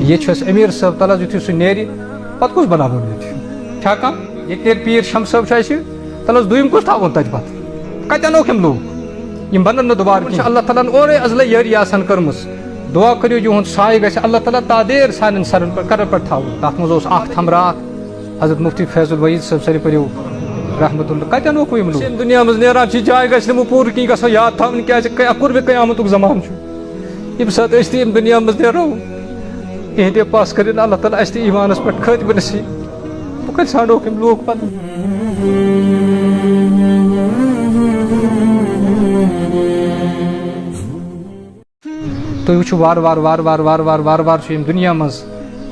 یہ امیر صاحب تل یتھے سہ نیرِ پتہ کس بناون یہ نیرِ پیر شمس صاحب تل دویم کس تھاون تتہ پتہ کتہ انوک یم لوگ یم بنن نہ دوبارہ کینٛہہ اللہ تعالیٰ ہن اورے ازلے یٲری آسان کٔرمٕژ دعا کٔرِو یِہُنٛد سایہِ گژھِ اللہ تعالیٰ تادیر سانٮ۪ن سرن کَرن پٮ۪ٹھ تھاوُن تتھ منٛز اوس اکھ تھمرات حضرت مفتی فیض الوحید صٲب سٲری پٔرِو رحمت اللہ کتہ انوک یم لوگ دنیا منٛز نیران چھِ جاے گژھِ نہٕ وۄنۍ پوٗرٕ کِہیٖنۍ گژھو یاد تھاوٕنۍ کیٛازِ قُربِ قیامتُک زمانہٕ چھُ ییٚمہِ ساتہٕ أسۍ تہِ ییٚمہِ دُنیا منٛز نیرو یِہنٛدِ پاس کٔرِنۍ اللہ تعالیٰ اَسہِ تہِ ایٖمانس پٮ۪ٹھ خٲتمہٕ نصیٖب بہٕ کتہِ ژھانڈوکھ یِم لوٗکھ پتہٕ تُہۍ وٕچھِو وارٕ چھُ ییٚمہِ دُنیا منٛز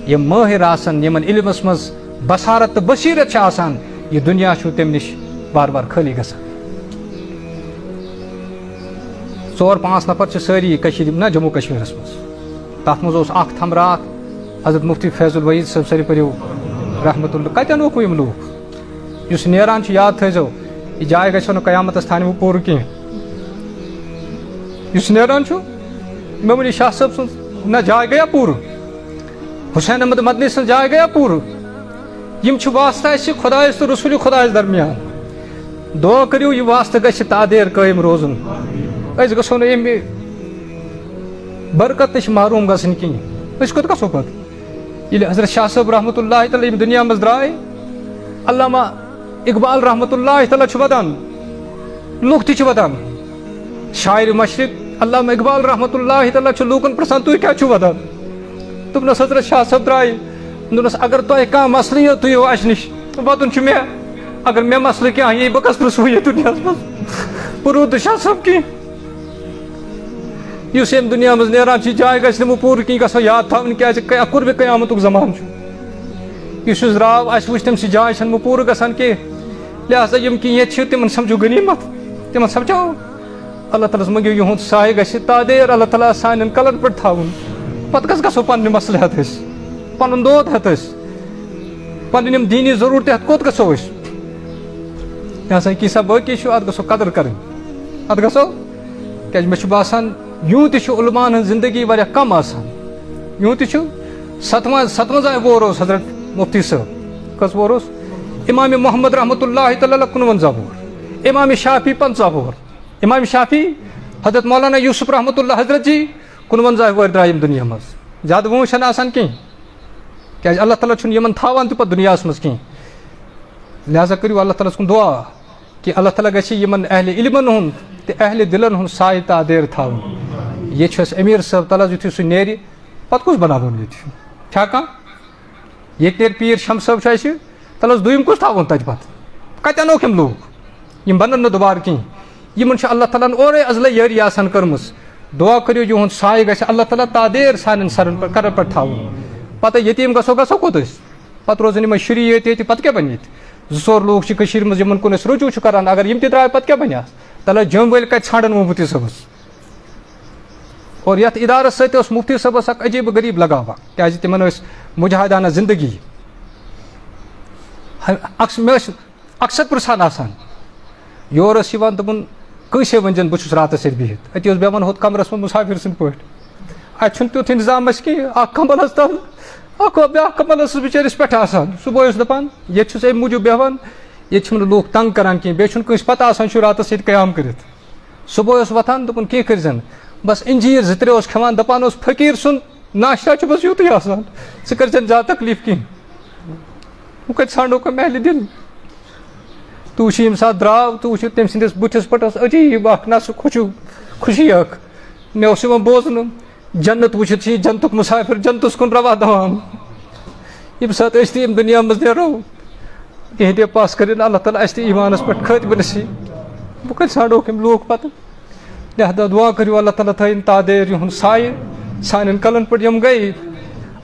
یِم مٲہِر آسان یِمن علمس منٛز بصارت تہٕ بصیرت چھِ آسان یہِ دُنیا چھُ تمہِ نِش وارٕ خٲلی گژھان 4-5 نفر چھِ سٲری کٔشیٖرِ نہ جموں کشمیٖرس منٛز تتھ منٛز اوس اکھ تھمرات حضرت مفتی فیض الوحید صٲب سٲری پٔرِو رحمت اللہ کتہِ انوکھ یم لوٗکھ یُس نیران چھُ یاد تھٲیزیو یہِ جاے گژھیو نہٕ قیامتس تانۍ وۄنۍ پوٗرٕ کینٛہہ یُس نیران چھُ مےٚ ؤنِو شاہ صٲب سٕنٛز نہ جاے گٔیا پوٗرٕ حسین احمد مدنی سٕنٛز جاے گٔیا پوٗرٕ یم چھِ واسطہٕ اَسہِ خۄدایس تہٕ رسوٗلِ خۄدایس درمیان دعا کٔرِو یہِ واسطہٕ گژھِ تادیر قٲیِم روزُن أسۍ گژھو نہٕ اَمہِ برکت نِش محروٗم گژھٕنۍ کِہیٖنۍ أسۍ کوٚت گژھو پتہٕ ییٚلہِ حضرت شاہ صٲب رحمتہ اللہ تعالیٰ ییٚمہِ دُنیا منٛز درٛاے علامہ اقبال رحمتہ اللہ تعالیٰ چھُ ودان لُکھ تہِ چھِ ودان شاعرِ مشرق علامہ اقبال رحمتہ اللہ تعالیٰ چھُ لوٗکن پرژھان تُہۍ کیٛاہ چھِو ودان دوٚپنس حضرت شاہ صٲب درٛاے دوٚپنس اگر تۄہہِ کانٛہہ مسلہٕ یِیو تُہۍ یِیِو اَسہِ نِش وَدُن چھُ مےٚ اگر مےٚ مسلہٕ کینٛہہ یی بہٕ کَس پرٛژھو یتھ دُنیاہس منٛز بہٕ روٗد نہٕ شاہ صٲب کینٛہہ یُس ییٚمہِ دُنیا منٛز نیران چھِ جاے گژھِ نہٕ وۄنۍ پوٗرٕ کینٛہہ گژھو یاد تھاوٕنۍ کیٛازِ قُربِ قیامتُک زمانہٕ چھُ یُس درٛاو اَسہِ وٕچھ تٔمۍ سٕنٛز جاے چھنہٕ وۄنۍ پوٗرٕ گژھان کینٛہہ لہٰذا یِم کینٛہہ ییٚتہِ چھِ تِمن سمجھو غنیٖمت تِمن سمجھاو اللہ تعالیٰ ہس منٛگِو یِہُنٛد سایہِ گژھِ تادیر اللہ تعالیٰ سانٮ۪ن کلن پٮ۪ٹھ تھاوُن پتہٕ کس گژھو پننہِ مسلہٕ ہٮ۪تھ أسۍ پنُن دود ہٮ۪تھ أسۍ پنٕنۍ یِم دیٖنی ضروٗرتہٕ ہٮ۪تھ کوٚت گژھو أسۍ یہِ ہسا کیٚنٛژھا باقٕے چھُ اتھ گژھو قدر کرٕنۍ اتھ گژھو کیٛازِ مےٚ چھُ باسان یوٗں تہِ چھُ عُلماہن ہٕنٛز زندگی واریاہ کم آسان یوٗں تہِ چھُ 57 وُہُر اوس حضرت مفتی صٲب کٔژ وُہُر اوس امامِ محمد رحمتہ اللہ تعالیٰ 59 وُہُر امامِ شافی 50 وُہُر امامِ شافی حضرت مولانا یوٗسف رحمتہ اللہ حضرت جی 59 وُہٕرۍ درٛاے ییٚمہِ دُنیا منٛز زیادٕ وٲنٛس چھنہٕ آسان کینٛہہ کیٛازِ اللہ تعالیٰ چھُنہٕ یِمن تھاوان تہِ پتہٕ دُنیاہس منٛز کینٛہہ لہٰذا کٔرِو اللہ تعالیٰ ہس کُن دعا کہِ اللہ تعالیٰ گژھِ یِمن اہلِ علمن ہُنٛد تہٕ اہلِ دِلن ہُنٛد سایہِ تادیر تھاوُن ییٚتہِ چھُ اَسہِ امیر صٲب تل یُتھُے سُہ نیرِ پتہٕ کُس بناوُن ییٚتہِ چھا کانٛہہ ییٚتہِ نیرِ پیٖر شمس صٲب چھُ اَسہِ تل دوٚیِم کُس تھاوُن تتہِ پتہٕ کتہِ انوکھ یم لوٗکھ یم بنن نہٕ دُبارٕ کینٛہہ یِمن چھُ اللہ تعالیٰ ہن اورے ازلے یٲری آسان کٔرمٕژ دعا کٔرِو یِہُنٛد سایہِ گژھِ اللہ تعالیٰ تادیر سانٮ۪ن سرن کلن پٮ۪ٹھ تھاوُن پتہٕ یتیٖم گژھو کوٚت أسۍ پتہٕ روزن یِمے شُری ییٚتہِ پتہٕ کیٛاہ بنہِ ییٚتہِ 2 لوٗکھ چھِ کٔشیٖرِ منٛز یِمن کُن أسۍ رجوٗع چھِ کران اگر یِم تہِ درٛاے پتہٕ کیٛاہ بنہِ اَتھ تل جوٚم وٲلۍ کتہِ ژھانڈن وۄنۍ مفتی صٲبس اور یتھ ادارس سۭتۍ اوس مفتی صٲبس اکھ عجیٖب غریٖب لگاو کیٛازِ تِمن ٲسۍ مُجاہدانہ زندگی مےٚ ٲسۍ اکثر پرژھان آسان یور ٲسۍ یِوان دوٚپُن کٲنٛسے ؤنۍزٮ۪ن بہٕ چھُس راتس ییٚتہِ بِہِتھ أتی اوس بیٚہوان ہُتھ کمرس منٛز مُسافِر سٕنٛدۍ پٲٹھۍ اتہِ چھُنہٕ تیُتھ انتظام اسہِ کینٛہہ اکھ کمبل حظ تل اکھ بیٛاکھ کمبل ٲسٕس بِچٲرِس پٮ۪ٹھ آسان صبحٲے اوس دپان ییٚتہِ چھُس امہِ موٗجوٗب بیٚہوان ییٚتہِ چھِ نہٕ لوٗکھ تنگ کران کینٛہہ بیٚیہِ چھُنہٕ کٲنٛسہِ پتہ آسان چھُ راتس ییٚتہِ قیام کٔرِتھ صبحٲے اوس وۄتھان دوٚپُن کینٛہہ کٔرۍزٮ۪ن بس انجیٖر 2-3 اوس کھٮ۪وان دپان اوس فقیٖر سُنٛد ناشتہ چھُ بس یُتُے آسان ژٕ کٔرۍزٮ۪ن زیادٕ تکلیٖف کینٛہہ وۄنۍ کتہِ ژھانڈوکھ اہلِ دِل تہٕ وٕچھِو ییٚمہِ ساتہٕ درٛاو تہٕ وٕچھِو تٔمۍ سٕنٛدِس بٕتھِس پٮ۪ٹھ ٲس عجیٖب اکھ نہ سُہ خوشی اکھ مےٚ اوس یِوان بوزنہٕ جنت وٕچھِتھ چھِ یہِ جنتُک مُسافِر جنتس کُن روا دوان ییٚمہِ ساتہٕ أسۍ تہِ ییٚمہِ دُنیا منٛز نیرو یِہنٛدِ پاس کٔرِنۍ اللہ تعالیٰ اَسہِ تہِ ایٖمانس پٮ۪ٹھ خٲتمہٕ نصیٖب بہٕ کتہِ ژھانڈوکھ یِم لوٗکھ پتہٕ لہٰذا دعا کٔرِو اللہ تعالیٰ تھٲیِن تادیر یِہُنٛد سایہِ سانٮ۪ن کلن پٮ۪ٹھ یِم گٔے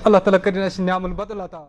اللہ تعالیٰ کٔرِنۍ اَسہِ نعم البدل عطا